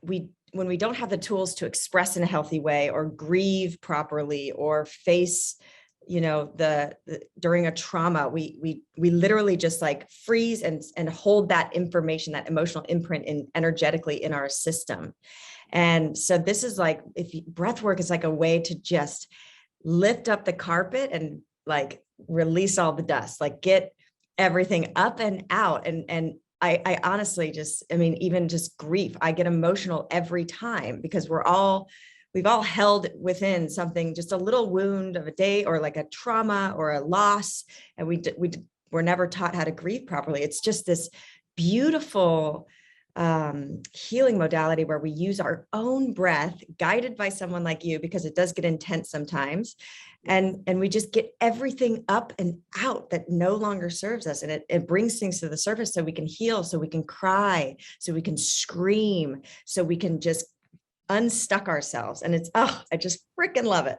when we don't have the tools to express in a healthy way or grieve properly or face, during a trauma, we literally just like freeze and hold that information, that emotional imprint energetically in our system. And so this is like, breath work is like a way to just lift up the carpet and like release all the dust, like get everything up and out. And I honestly even just grief, I get emotional every time because we've all held within something, just a little wound of a day or like a trauma or a loss. And we're never taught how to grieve properly. It's just this beautiful healing modality where we use our own breath guided by someone like you, because it does get intense sometimes. And we just get everything up and out that no longer serves us. And it brings things to the surface so we can heal, so we can cry, so we can scream, so we can just unstuck ourselves. And I just freaking love it.